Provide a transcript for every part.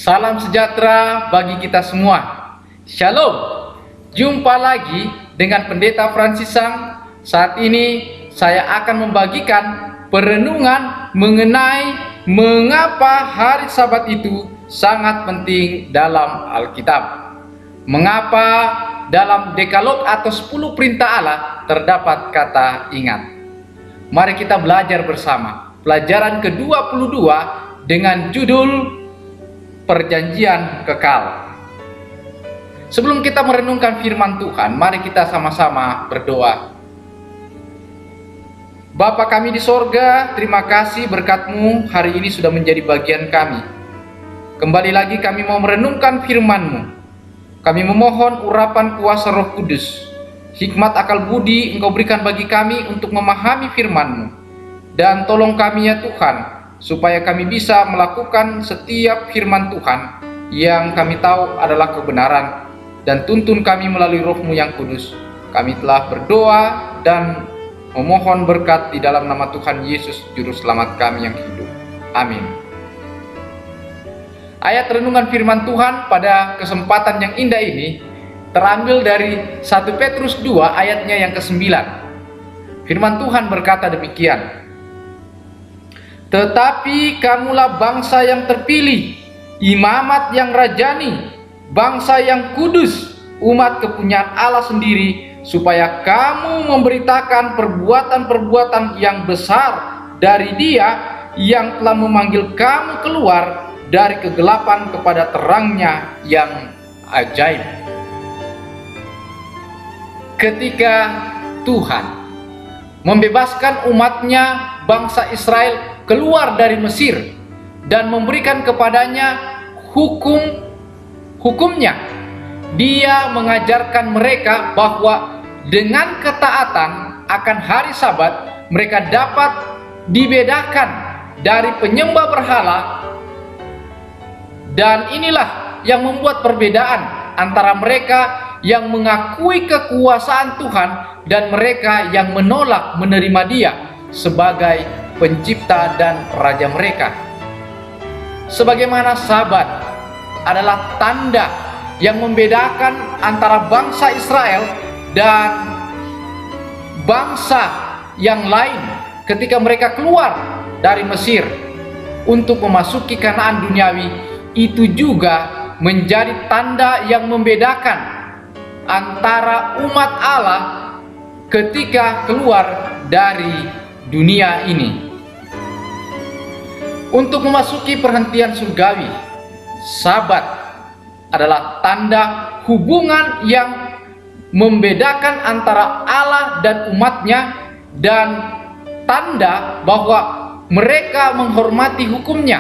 Salam sejahtera bagi kita semua. Shalom. Jumpa lagi dengan Pendeta Fransisang. Saat ini saya akan membagikan perenungan mengenai mengapa hari Sabat itu sangat penting dalam Alkitab. Mengapa dalam Dekalog atau 10 perintah Allah terdapat kata ingat. Mari kita belajar bersama. Pelajaran ke-22 dengan judul Perjanjian Kekal. Sebelum kita merenungkan firman Tuhan, mari kita sama-sama berdoa. Bapa kami di sorga, terima kasih berkat-Mu hari ini sudah menjadi bagian kami. Kembali lagi kami mau merenungkan firman-Mu. Kami memohon urapan kuasa Roh Kudus, hikmat akal budi Engkau berikan bagi kami untuk memahami firman-Mu. Dan tolong kami ya Tuhan, supaya kami bisa melakukan setiap firman Tuhan yang kami tahu adalah kebenaran, dan tuntun kami melalui Roh-Mu yang kudus. Kami telah berdoa dan memohon berkat di dalam nama Tuhan Yesus Juru Selamat kami yang hidup. Amin. Ayat renungan firman Tuhan pada kesempatan yang indah ini terambil dari 1 Petrus 2 ayatnya yang ke-9. Firman Tuhan berkata demikian: Tetapi kamulah bangsa yang terpilih, imamat yang rajani, bangsa yang kudus, umat kepunyaan Allah sendiri, supaya kamu memberitakan perbuatan-perbuatan yang besar dari Dia yang telah memanggil kamu keluar dari kegelapan kepada terangnya yang ajaib. Ketika Tuhan membebaskan umatnya, bangsa Israel, keluar dari Mesir dan memberikan kepadanya hukumnya, Dia mengajarkan mereka bahwa dengan ketaatan akan hari Sabat mereka dapat dibedakan dari penyembah berhala. Dan inilah yang membuat perbedaan antara mereka yang mengakui kekuasaan Tuhan dan mereka yang menolak menerima Dia sebagai pencipta dan raja mereka. Sebagaimana Sabat adalah tanda yang membedakan antara bangsa Israel dan bangsa yang lain ketika mereka keluar dari Mesir untuk memasuki Kanaan duniawi, itu juga menjadi tanda yang membedakan antara umat Allah ketika keluar dari dunia ini. Untuk memasuki perhentian surgawi, Sabat adalah tanda hubungan yang membedakan antara Allah dan umatnya, dan tanda bahwa mereka menghormati hukumnya.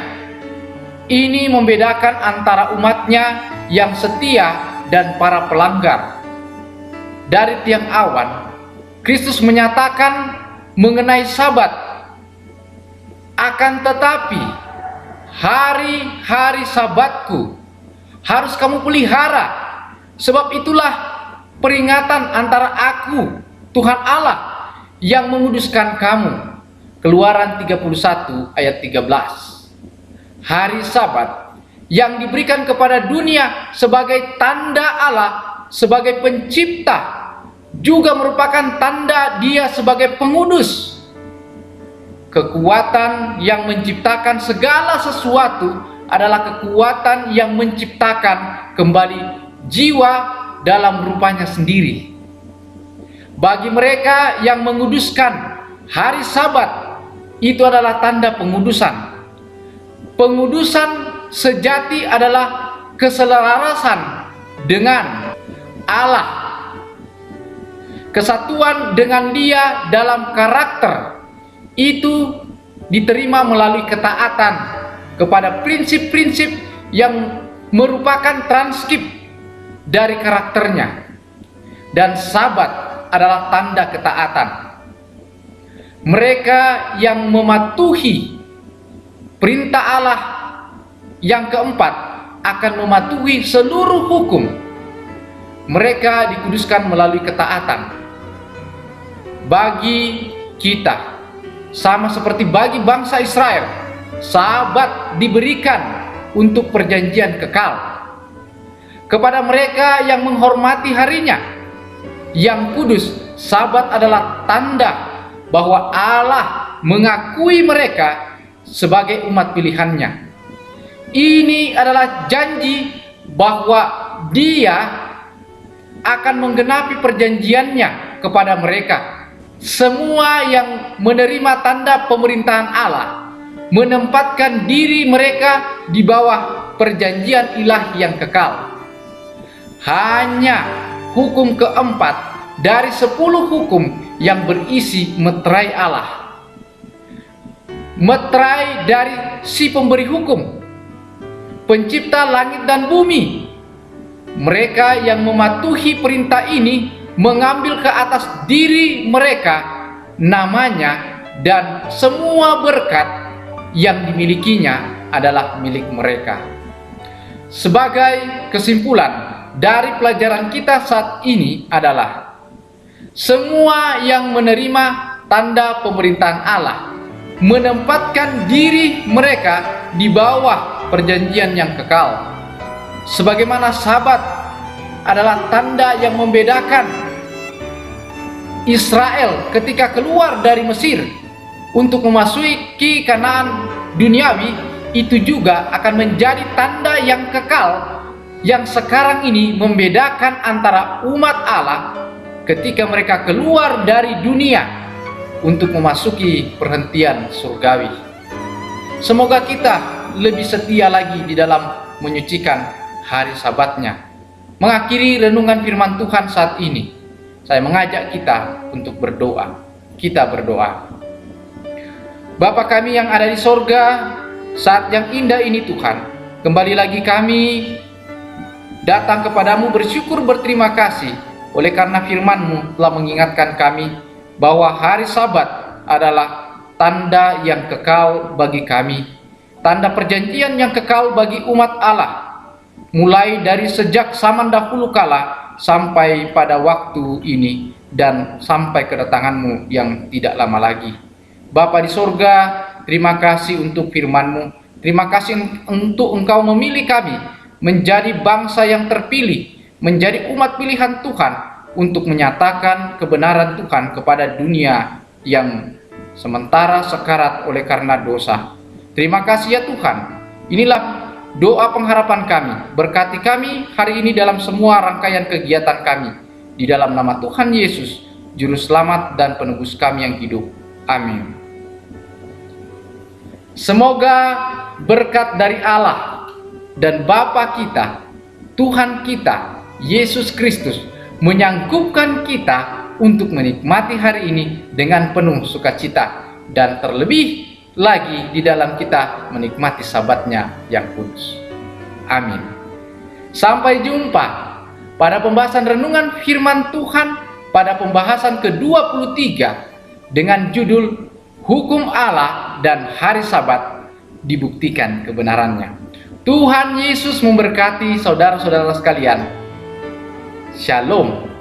Ini membedakan antara umatnya yang setia dan para pelanggar. Dari tiang awan, Kristus menyatakan mengenai Sabat, akan tetapi hari-hari Sabatku harus kamu pelihara, sebab itulah peringatan antara Aku, Tuhan Allah, yang menguduskan kamu. Keluaran 31 ayat 13. Hari Sabat yang diberikan kepada dunia sebagai tanda Allah sebagai pencipta juga merupakan tanda Dia sebagai pengudus. Kekuatan yang menciptakan segala sesuatu adalah kekuatan yang menciptakan kembali jiwa dalam rupanya sendiri. Bagi mereka yang menguduskan hari Sabat, itu adalah tanda pengudusan. Pengudusan sejati adalah keselarasan dengan Allah, kesatuan dengan Dia dalam karakter. Itu diterima melalui ketaatan kepada prinsip-prinsip yang merupakan transkrip dari karakternya. Dan Sabat adalah tanda ketaatan. Mereka yang mematuhi perintah Allah yang keempat akan mematuhi seluruh hukum. Mereka dikuduskan melalui ketaatan. Bagi kita, sama seperti bagi bangsa Israel, Sabat diberikan untuk perjanjian kekal. Kepada mereka yang menghormati harinya yang kudus, Sabat adalah tanda bahwa Allah mengakui mereka sebagai umat pilihannya. Ini adalah janji bahwa Dia akan menggenapi perjanjiannya kepada mereka. Semua yang menerima tanda pemerintahan Allah menempatkan diri mereka di bawah perjanjian ilahi yang kekal. Hanya hukum keempat dari 10 hukum yang berisi meterai Allah. Meterai dari si pemberi hukum, pencipta langit dan bumi. Mereka yang mematuhi perintah ini mengambil ke atas diri mereka namanya, dan semua berkat yang dimilikinya adalah milik mereka. Sebagai kesimpulan dari pelajaran kita saat ini adalah semua yang menerima tanda pemerintahan Allah menempatkan diri mereka di bawah perjanjian yang kekal. Sebagaimana Sabat adalah tanda yang membedakan Israel ketika keluar dari Mesir untuk memasuki Kanaan duniawi, itu juga akan menjadi tanda yang kekal yang sekarang ini membedakan antara umat Allah ketika mereka keluar dari dunia untuk memasuki perhentian surgawi. Semoga kita lebih setia lagi di dalam menyucikan hari Sabatnya. Mengakhiri renungan firman Tuhan saat ini, saya mengajak kita untuk berdoa. Kita berdoa. Bapa kami yang ada di sorga, saat yang indah ini Tuhan, kembali lagi kami datang kepadamu bersyukur berterima kasih oleh karena firman-Mu telah mengingatkan kami bahwa hari Sabat adalah tanda yang kekal bagi kami, tanda perjanjian yang kekal bagi umat Allah, mulai dari sejak zaman dahulu kala sampai pada waktu ini dan sampai kedatangan-Mu yang tidak lama lagi. Bapa di sorga, terima kasih untuk firman-Mu. Terima kasih untuk Engkau memilih kami menjadi bangsa yang terpilih, menjadi umat pilihan Tuhan untuk menyatakan kebenaran Tuhan kepada dunia yang sementara sekarat oleh karena dosa. Terima kasih ya Tuhan. Inilah doa pengharapan kami. Berkati kami hari ini dalam semua rangkaian kegiatan kami. Di dalam nama Tuhan Yesus, Juru Selamat dan Penebus kami yang hidup. Amin. Semoga berkat dari Allah dan Bapa kita, Tuhan kita, Yesus Kristus, menyanggupkan kita untuk menikmati hari ini dengan penuh sukacita, dan terlebih lagi di dalam kita menikmati Sabatnya yang kudus. Amin. Sampai jumpa pada pembahasan renungan firman Tuhan pada pembahasan ke-23 dengan judul Hukum Allah dan Hari Sabat dibuktikan kebenarannya. Tuhan Yesus memberkati saudara-saudara sekalian. Shalom.